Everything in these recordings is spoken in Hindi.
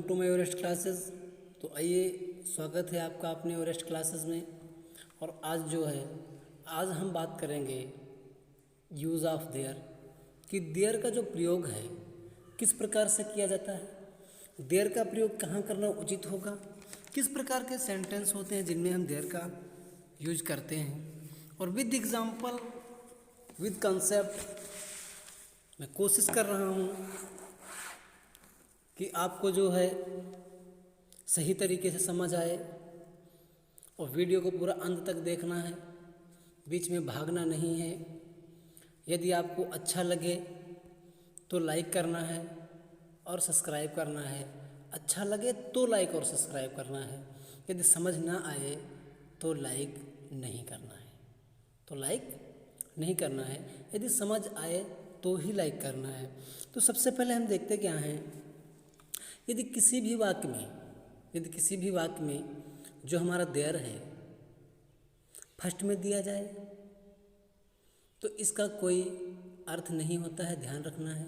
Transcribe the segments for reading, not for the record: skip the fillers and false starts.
To my ओरेस्ट classes. तो आइए, स्वागत है आपका अपने ओरेस्ट क्लासेस में। और आज हम बात करेंगे यूज़ ऑफ देयर, कि देयर का जो प्रयोग है किस प्रकार से किया जाता है, देयर का प्रयोग कहाँ करना उचित होगा, किस प्रकार के सेंटेंस होते हैं जिनमें हम देयर का यूज करते हैं, और विद एग्जाम्पल विद कंसेप्ट मैं कोशिश कर रहा हूँ कि आपको जो है सही तरीके से समझ आए। और वीडियो को पूरा अंत तक देखना है, बीच में भागना नहीं है। यदि आपको अच्छा लगे तो लाइक करना है और सब्सक्राइब करना है। अच्छा लगे तो लाइक और सब्सक्राइब करना है। यदि समझ ना आए तो लाइक नहीं करना है, यदि समझ आए तो ही लाइक करना है। तो सबसे पहले हम देखते क्या हैं, यदि किसी भी वाक्य में जो हमारा देयर है फर्स्ट में दिया जाए तो इसका कोई अर्थ नहीं होता है, ध्यान रखना है।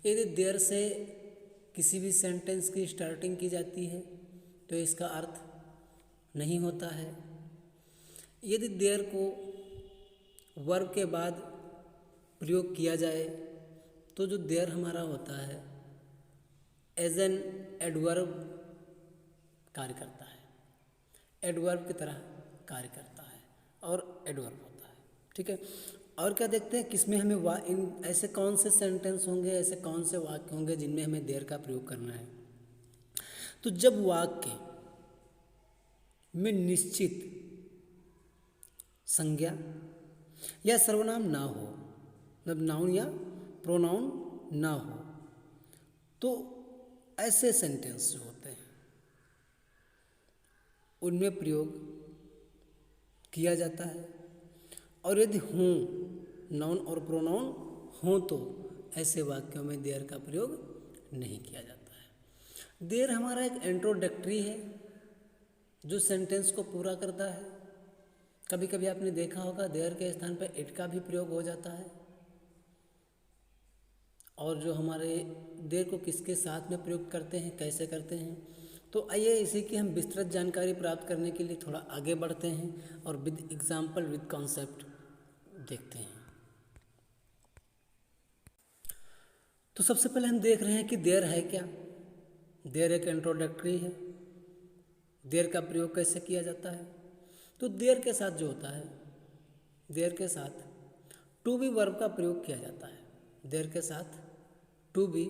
यदि देयर से किसी भी सेंटेंस की स्टार्टिंग की जाती है तो इसका अर्थ नहीं होता है। यदि देयर को वर्ब के बाद प्रयोग किया जाए तो जो देयर हमारा होता है एज एन एडवर्ब कार्य करता है, एडवर्ब की तरह कार्य करता है और एडवर्ब होता है। ठीक है, और क्या देखते हैं किसमें हमें इन ऐसे कौन से सेंटेंस होंगे, ऐसे कौन से वाक्य होंगे जिनमें हमें देयर का प्रयोग करना है। तो जब वाक्य में निश्चित संज्ञा या सर्वनाम ना हो, मतलब नाउन या प्रोनाउन ना हो, तो ऐसे सेंटेंस जो होते हैं उनमें प्रयोग किया जाता है। और यदि हों, नाउन और प्रोनाउन हों, तो ऐसे वाक्यों में देयर का प्रयोग नहीं किया जाता है। देयर हमारा एक इंट्रोडक्टरी है जो सेंटेंस को पूरा करता है। कभी कभी आपने देखा होगा देयर के स्थान पर इट का भी प्रयोग हो जाता है। और जो हमारे देयर को किसके साथ में प्रयोग करते हैं, कैसे करते हैं, तो आइए इसी की हम विस्तृत जानकारी प्राप्त करने के लिए थोड़ा आगे बढ़ते हैं और विद एग्जाम्पल विद कॉन्सेप्ट देखते हैं। तो सबसे पहले हम देख रहे हैं कि देयर है क्या। देयर एक इंट्रोडक्टरी है। देयर का प्रयोग कैसे किया जाता है, तो देयर के साथ जो होता है, देयर के साथ टू बी वर्ब का प्रयोग किया जाता है। देयर के साथ टू बी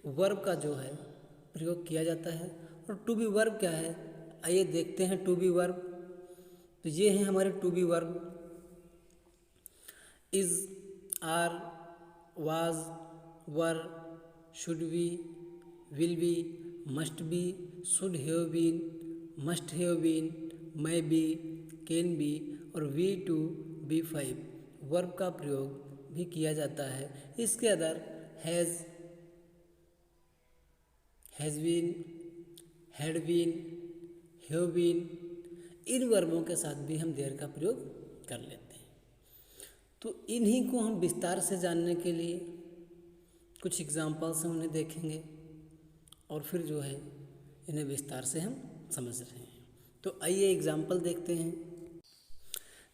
वर्ब का जो है प्रयोग किया जाता है। और टू बी वर्ब क्या है, आइए देखते हैं। टू बी वर्ब, तो ये हैं हमारे to be verb, is, are, was, were, should be, will be, must be, should have been, must have been, may be, can be और V two, be five verb का प्रयोग भी किया जाता है। इसके other has been, had been, have been, इन वर्बों के साथ भी हम देयर का प्रयोग कर लेते हैं। तो इन्हीं को हम विस्तार से जानने के लिए कुछ एग्जाम्पल्स हम उन्हें देखेंगे और फिर जो है इन्हें विस्तार से हम समझ रहे हैं। तो आइए एग्जाम्पल देखते हैं।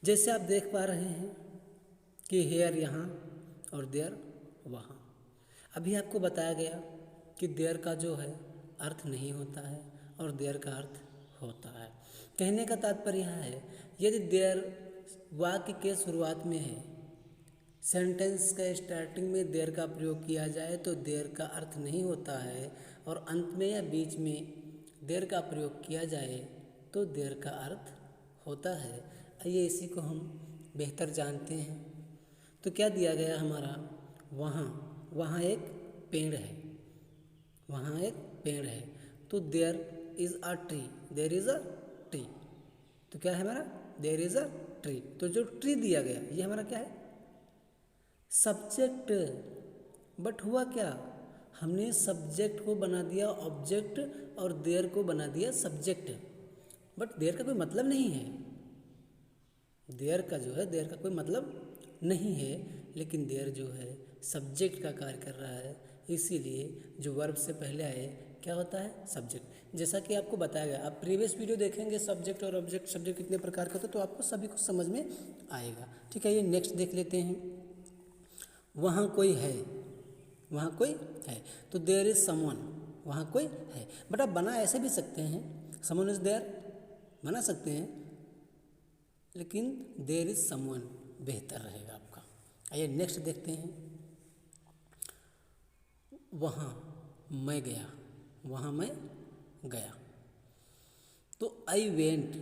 जैसे आप देख पा रहे हैं कि हेयर यहाँ और देयर वहाँ। अभी आपको बताया गया कि देयर का जो है अर्थ नहीं होता है और देयर का अर्थ होता है। कहने का तात्पर्य यह है, यदि देयर वाक्य के शुरुआत में है, सेंटेंस का स्टार्टिंग में देयर का प्रयोग किया जाए तो देयर का अर्थ नहीं होता है, और अंत में या बीच में देयर का प्रयोग किया जाए तो देयर का अर्थ होता है। आइए इसी को हम बेहतर जानते हैं। तो क्या दिया गया हमारा, वहाँ एक पेड़ है, वहाँ एक पेड़ है, तो there is a tree, there is a tree. तो क्या है हमारा, देयर इज़ अ ट्री। तो जो ट्री दिया गया ये हमारा क्या है, सब्जेक्ट। बट हुआ क्या, हमने सब्जेक्ट को बना दिया ऑब्जेक्ट और देयर को बना दिया सब्जेक्ट। बट देयर का कोई मतलब नहीं है, देयर का जो है देयर का कोई मतलब नहीं है, लेकिन देयर जो है सब्जेक्ट का कार्य कर रहा है। इसीलिए जो वर्ब से पहले आए क्या होता है? सब्जेक्ट। जैसा कि आपको बताया गया, आप प्रीवियस वीडियो देखेंगे सब्जेक्ट और ऑब्जेक्ट, सब्जेक्ट कितने प्रकार के होते हैं, तो आपको सभी कुछ समझ में आएगा। ठीक है, ये नेक्स्ट देख लेते हैं। वहाँ कोई है, वहाँ कोई है, तो देयर इज समवन, वहाँ कोई है। बट आप बना ऐसे भी सकते हैं, समवन इज देयर बना सकते हैं, लेकिन देयर इज समवन बेहतर रहेगा आपका। आइए नेक्स्ट देखते हैं। वहाँ मैं गया, वहाँ मैं गया, तो आई वेंट,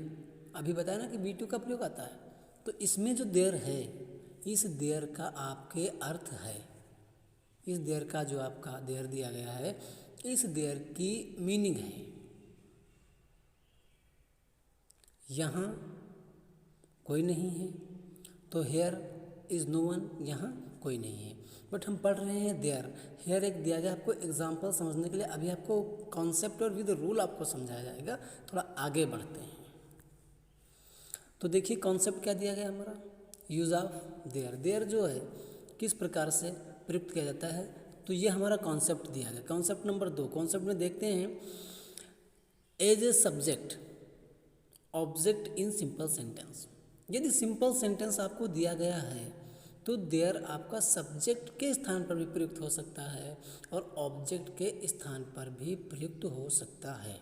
अभी बताया ना कि B2 का प्रयोग आता है, तो इसमें जो देयर है, इस देयर का आपके अर्थ है, इस देयर का जो आपका देयर दिया गया है, इस देयर की मीनिंग है। यहाँ कोई नहीं है, तो हेयर इज़ नो वन, यहाँ कोई नहीं है। बट हम पढ़ रहे हैं देयर, हेयर एक दिया गया आपको एग्जाम्पल समझने के लिए। अभी आपको कॉन्सेप्ट और विद रूल आपको समझाया जाएगा। थोड़ा आगे बढ़ते हैं, तो देखिए कॉन्सेप्ट क्या दिया गया हमारा, यूज ऑफ देयर। देयर जो है किस प्रकार से प्रयुक्त किया जाता है, तो ये हमारा कॉन्सेप्ट दिया गया। कॉन्सेप्ट नंबर 2, कॉन्सेप्ट में देखते हैं, as a subject object in simple sentence. यदि सिंपल सेंटेंस आपको दिया गया है, तो देयर आपका सब्जेक्ट के स्थान पर भी प्रयुक्त हो सकता है और ऑब्जेक्ट के स्थान पर भी प्रयुक्त हो सकता है।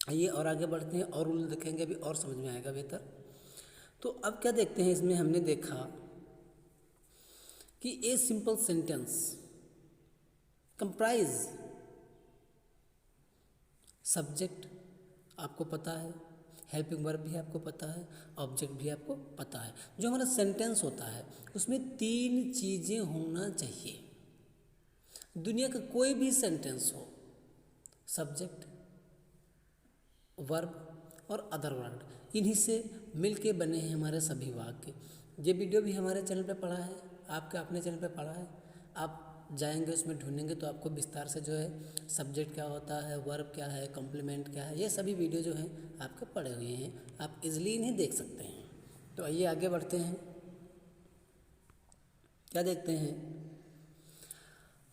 आइए और आगे बढ़ते हैं, और रूल देखेंगे, अभी और समझ में आएगा बेहतर। तो अब क्या देखते हैं, इसमें हमने देखा कि a simple sentence comprise subject आपको पता है, हेल्पिंग वर्ब भी आपको पता है, ऑब्जेक्ट भी आपको पता है। जो हमारा सेंटेंस होता है उसमें 3 चीज़ें होना चाहिए। दुनिया का कोई भी सेंटेंस हो, सब्जेक्ट, वर्ब और अदर वर्ड, इन्हीं से मिलके बने हैं हमारे सभी वाक्य। ये वीडियो भी हमारे चैनल पे पड़ा है, आपके अपने चैनल पे पड़ा है, आप जाएंगे उसमें ढूंढेंगे तो आपको विस्तार से जो है सब्जेक्ट क्या होता है, वर्ब क्या है, कॉम्प्लीमेंट क्या है, ये सभी वीडियो जो हैं आपके पड़े हुए हैं, आप इजीली इन्हें देख सकते हैं। तो आइए आगे बढ़ते हैं, क्या देखते हैं,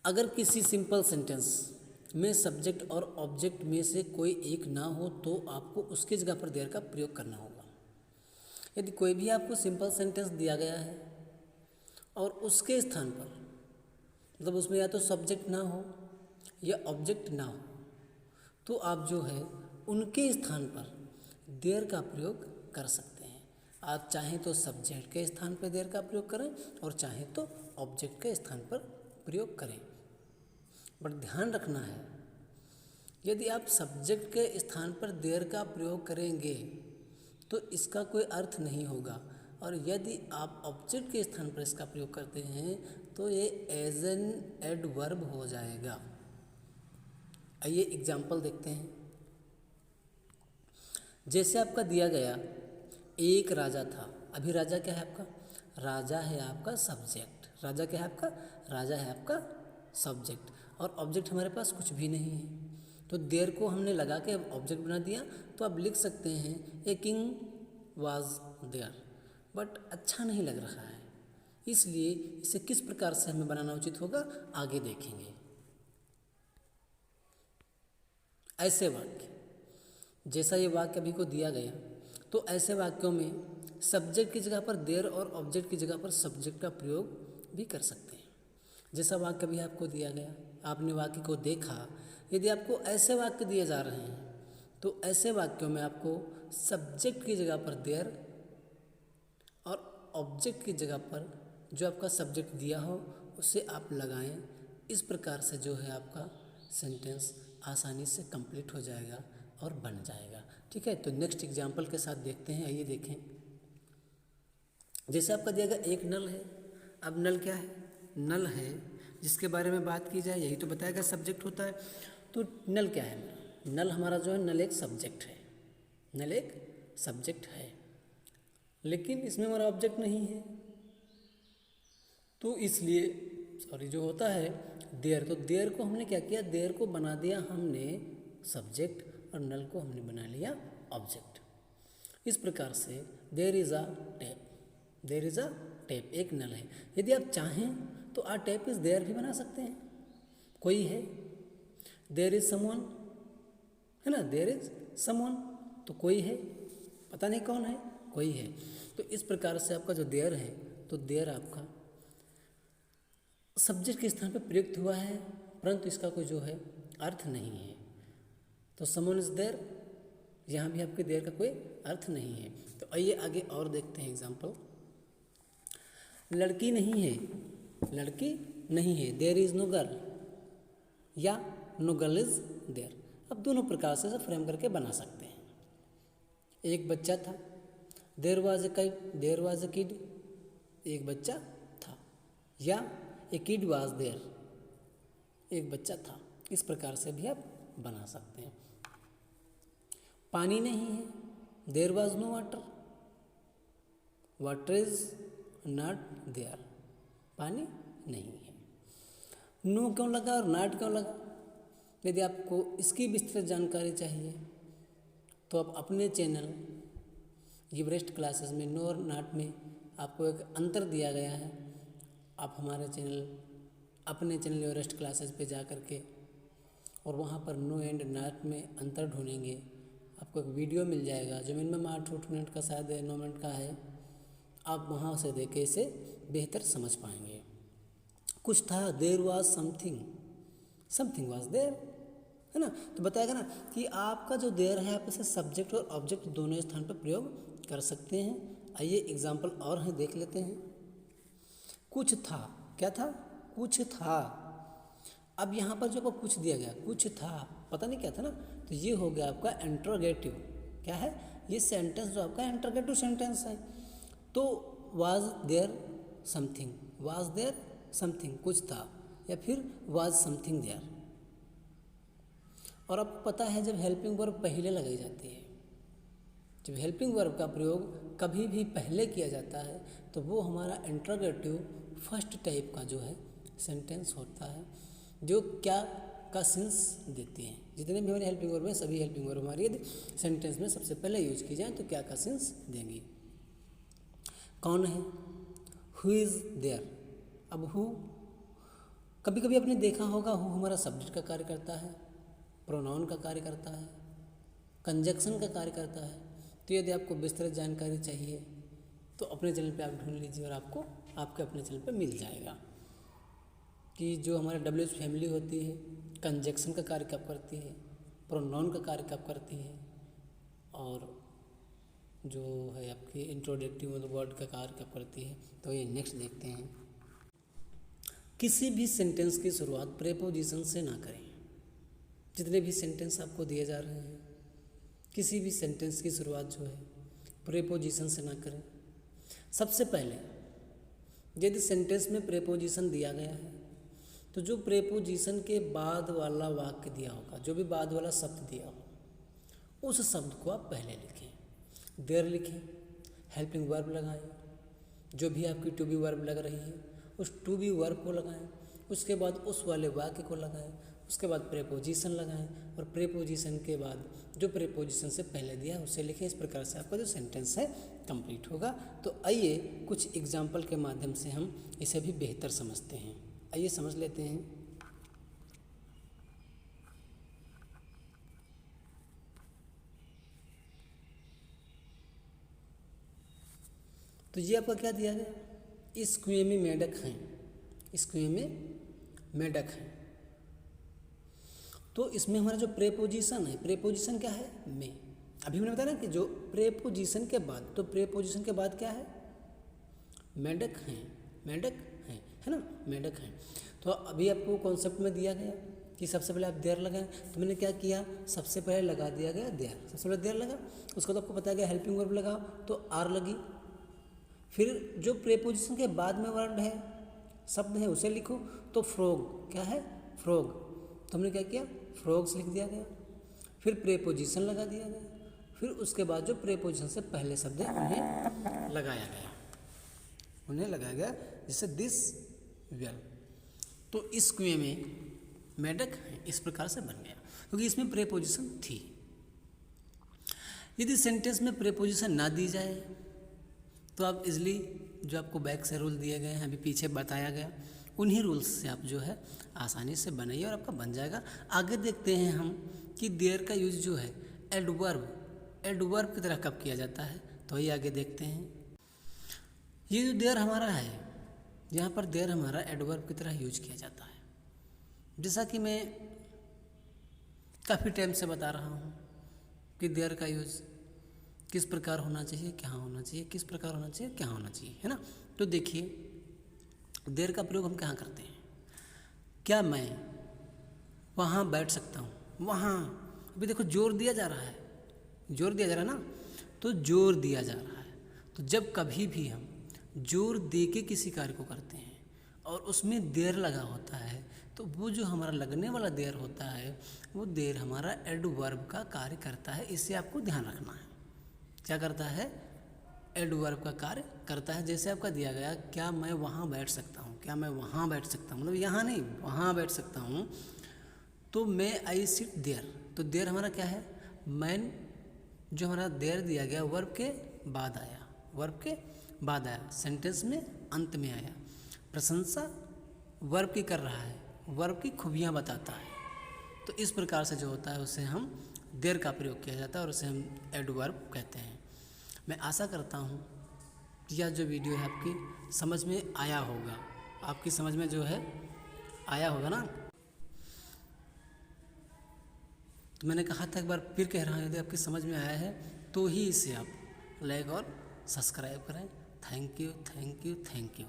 अगर किसी सिंपल सेंटेंस में सब्जेक्ट और ऑब्जेक्ट में से कोई एक ना हो तो आपको उसकी जगह पर देयर का प्रयोग करना होगा। यदि कोई भी आपको सिंपल सेंटेंस दिया गया है और उसके स्थान पर, मतलब उसमें या तो सब्जेक्ट ना हो या ऑब्जेक्ट ना हो, तो आप जो है उनके स्थान पर देयर का प्रयोग कर सकते हैं। आप चाहें तो सब्जेक्ट के स्थान पर देयर का प्रयोग करें और चाहें तो ऑब्जेक्ट के स्थान पर प्रयोग करें। बट ध्यान रखना है, यदि आप सब्जेक्ट के स्थान पर देयर का प्रयोग करेंगे तो इसका कोई अर्थ नहीं होगा, और यदि आप ऑब्जेक्ट के स्थान पर इसका प्रयोग करते हैं तो ये एज एन एडवर्ब हो जाएगा। आइए एग्जाम्पल देखते हैं। जैसे आपका दिया गया, एक राजा था। अभी राजा क्या है आपका, राजा है आपका सब्जेक्ट, राजा क्या है आपका, राजा है आपका सब्जेक्ट, और ऑब्जेक्ट हमारे पास कुछ भी नहीं है, तो देयर को हमने लगा के ऑब्जेक्ट बना दिया। तो आप लिख सकते हैं a king was there, but अच्छा नहीं लग रहा है, इसलिए इसे किस प्रकार से हमें बनाना उचित होगा आगे देखेंगे। ऐसे वाक्य, जैसा ये वाक्य अभी को दिया गया, तो ऐसे वाक्यों में सब्जेक्ट की जगह पर देयर और ऑब्जेक्ट की जगह पर सब्जेक्ट का प्रयोग भी कर सकते हैं। जैसा वाक्य अभी आपको दिया गया, आपने वाक्य को देखा, यदि आपको ऐसे वाक्य दिए जा रहे हैं तो ऐसे वाक्यों में आपको सब्जेक्ट की जगह पर देयर और ऑब्जेक्ट की जगह पर जो आपका सब्जेक्ट दिया हो उसे आप लगाएं। इस प्रकार से जो है आपका सेंटेंस आसानी से कंप्लीट हो जाएगा और बन जाएगा। ठीक है, तो नेक्स्ट एग्जांपल के साथ देखते हैं। आइए देखें, जैसे आपका दिया गया एक नल है। अब नल क्या है, नल है जिसके बारे में बात की जाए, यही तो बताया गया सब्जेक्ट होता है। तो नल क्या है, नल हमारा जो है, नल एक सब्जेक्ट है, नल एक सब्जेक्ट है, लेकिन इसमें हमारा ऑब्जेक्ट नहीं है, तो इसलिए सॉरी जो होता है देयर, तो देयर को हमने क्या किया, देयर को बना दिया हमने सब्जेक्ट और नल को हमने बना लिया ऑब्जेक्ट। इस प्रकार से there is a tap, there is a tap एक नल है। यदि आप चाहें तो आ टैप इज़ देयर भी बना सकते हैं, कोई है, देयर इज समवन, है ना, देयर इज समवन, तो कोई है, पता नहीं कौन है, कोई है। तो इस प्रकार से आपका जो देयर है, तो देयर आपका सब्जेक्ट के स्थान पर प्रयुक्त हुआ है, परंतु इसका कोई जो है अर्थ नहीं है। तो समवन इज देयर, यहाँ भी आपके देयर का कोई अर्थ नहीं है। तो आइए आगे और देखते हैं एग्जाम्पल। लड़की नहीं है, लड़की नहीं है, देयर इज नो गर्ल, या नो गर्ल इज देयर। अब दोनों प्रकार से फ्रेम करके बना सकते हैं। एक बच्चा था, देयर वाज ए किड, एक बच्चा था, या ए किड वाज देयर, एक बच्चा था। इस प्रकार से भी आप बना सकते हैं। पानी नहीं है, there was no water, water is not there, पानी नहीं है। नो क्यों लगा और नॉट क्यों लगा? यदि आपको इसकी विस्तृत जानकारी चाहिए तो आप अपने चैनल एवरेस्ट क्लासेस में नो और नॉट में आपको एक अंतर दिया गया है। आप हमारे चैनल, अपने चैनल एवरेस्ट क्लासेस पे जा कर के और वहाँ पर नो एंड नॉट में अंतर ढूंढेंगे, आपको एक वीडियो मिल जाएगा जो मिनिमम 8 मिनट का, शायद 9 मिनट का है। आप वहाँ से देख के इसे बेहतर समझ पाएंगे। कुछ था, there was something, something was there, है ना। तो बताएगा ना कि आपका जो देयर है, आप इसे सब्जेक्ट और ऑब्जेक्ट दोनों स्थान पर प्रयोग कर सकते हैं। आइए एग्जाम्पल और हैं, देख लेते हैं। कुछ था, क्या था? कुछ था। अब यहाँ पर जो आपको कुछ दिया गया, कुछ था, पता नहीं क्या था ना, तो ये हो गया आपका इंट्रोगेटिव। क्या है ये सेंटेंस? जो आपका इंट्रोगेटिव सेंटेंस है। तो was there something, was there something, कुछ था, या फिर वाज समथिंग देयर। और आपको पता है जब हेल्पिंग वर्ब पहले लगाई जाती है, जब हेल्पिंग वर्ब का प्रयोग कभी भी पहले किया जाता है तो वो हमारा इंट्रोगेटिव फर्स्ट टाइप का जो है सेंटेंस होता है, जो क्या का सेंस देती हैं। जितने भी हमारे हेल्पिंग वर्ब हैं, सभी हेल्पिंग वर्ब हमारी यदि सेंटेंस में सबसे पहले यूज की जाए तो क्या का सेंस देंगी। कौन है? Who is there. अब हु, कभी कभी आपने देखा होगा, हु हमारा सब्जेक्ट का कार्य करता है, प्रोनाउन का कार्य करता है, कंजक्शन का कार्य करता है। तो यदि आपको विस्तृत जानकारी चाहिए तो अपने चैनल पे आप ढूंढ लीजिए और आपको आपके अपने चैनल पे मिल जाएगा कि जो हमारे WH फैमिली होती है, कंजक्शन का कार्य कब करती है, प्रोनाउन का कार्य कब करती है, और जो है आपकी इंट्रोडक्टिव वर्ड का कार्य कब करती है। तो ये नेक्स्ट देखते हैं। किसी भी सेंटेंस की शुरुआत प्रेपोजिशन से ना करें। जितने भी सेंटेंस आपको दिए जा रहे हैं, किसी भी सेंटेंस की शुरुआत जो है प्रेपोजिशन से ना करें। सबसे पहले यदि सेंटेंस में प्रेपोजिशन दिया गया है तो जो प्रेपोजिशन के बाद वाला वाक्य दिया होगा, जो भी बाद वाला शब्द दिया हो, उस शब्द को आप पहले लिखें। देयर लिखें, हेल्पिंग वर्ब लगाएं, जो भी आपकी टू बी वर्ब लग रही है उस टू बी वर्ब को लगाएं, उसके बाद उस वाले वाक्य को लगाएं, उसके बाद प्रेपोजिशन लगाएं, और प्रेपोजिशन के बाद जो प्रेपोजिशन से पहले दिया है उसे लिखें। इस प्रकार से आपका जो सेंटेंस है कंप्लीट होगा। तो आइए कुछ एग्जाम्पल के माध्यम से हम इसे भी बेहतर समझते हैं। आइए समझ लेते हैं। तो ये आपका क्या दिया गया? इस कुएं में मेंढक हैं, इस कुएं में मेंढक हैं। तो इसमें हमारा जो प्रेपोजिशन है, प्रेपोजिशन क्या है? में। अभी मैंने बताया ना कि जो प्रेपोजिशन के बाद, तो प्रेपोजिशन के बाद क्या है? मेंढक हैं, मेंढक हैं, है ना, मेंढक हैं। तो अभी आपको कॉन्सेप्ट में दिया गया कि सबसे पहले आप देयर लगाएं। तो मैंने क्या किया, सबसे पहले लगा दिया गया देयर, सबसे पहले देयर लगा, उसको तो आपको बताया गया हेल्पिंग वर्ब लगाओ, तो आर लगी। फिर जो प्रेपोजिशन के बाद में वर्ड है, शब्द है, उसे लिखो। तो फ्रॉग, क्या है? फ्रॉग। तो हमने क्या किया, फ्रॉग्स लिख दिया गया। फिर प्रेपोजिशन लगा दिया गया। फिर उसके बाद जो प्रेपोजिशन से पहले शब्द है उन्हें लगाया गया, उन्हें लगाया गया, जैसे दिस वेल। तो इस कुएं में मेंढक है, इस प्रकार से बन गया क्योंकि इसमें प्रेपोजिशन थी। यदि सेंटेंस में प्रेपोजिशन ना दी जाए तो आप इजली जो आपको बैक से रूल दिए गए हैं, अभी पीछे बताया गया, उन्हीं रूल्स से आप जो है आसानी से बनाइए और आपका बन जाएगा। आगे देखते हैं हम कि देयर का यूज जो है एडवर्ब की तरह कब किया जाता है, तो ये आगे देखते हैं। ये जो देयर हमारा है, यहाँ पर देयर हमारा एडवर्ब की तरह यूज किया जाता है। जैसा कि मैं काफ़ी टाइम से बता रहा हूँ कि देयर का यूज किस प्रकार होना चाहिए, क्या होना चाहिए, किस प्रकार होना चाहिए, क्या होना चाहिए, है ना। तो देखिए, देयर का प्रयोग हम कहाँ करते हैं। क्या मैं वहाँ बैठ सकता हूँ, वहाँ, अभी देखो जोर दिया जा रहा है, जोर दिया जा रहा है ना, तो जोर दिया जा रहा है। तो जब कभी भी हम जोर दे के किसी कार्य को करते हैं और उसमें देर लगा होता है, तो वो जो हमारा लगने वाला देर होता है, वो देर हमारा एडवर्ब का कार्य करता है। इससे आपको ध्यान रखना है। क्या करता है, एडवर्ब का कार्य करता है। जैसे आपका दिया गया, क्या मैं वहाँ बैठ सकता हूँ, क्या मैं वहाँ बैठ सकता हूँ, मतलब यहाँ नहीं, वहाँ बैठ सकता हूँ। तो मैं आई सिट देयर, तो देयर हमारा क्या है, मैन जो हमारा देयर दिया गया वर्ब के बाद आया, वर्ब के बाद आया, सेंटेंस में अंत में आया। प्रशंसा वर्ब की कर रहा है, वर्ब की खूबियाँ बताता है। तो इस प्रकार से जो होता है उसे हम देयर का प्रयोग किया जाता है और उसे हम एडवर्ब कहते हैं। मैं आशा करता हूँ कि यह जो वीडियो है आपकी समझ में आया होगा, आपकी समझ में जो है आया होगा ना। तो मैंने कहा था, एक बार फिर कह रहा हूँ, यदि आपकी समझ में आया है तो ही इसे आप लाइक और सब्सक्राइब करें। Thank you, thank you, thank you.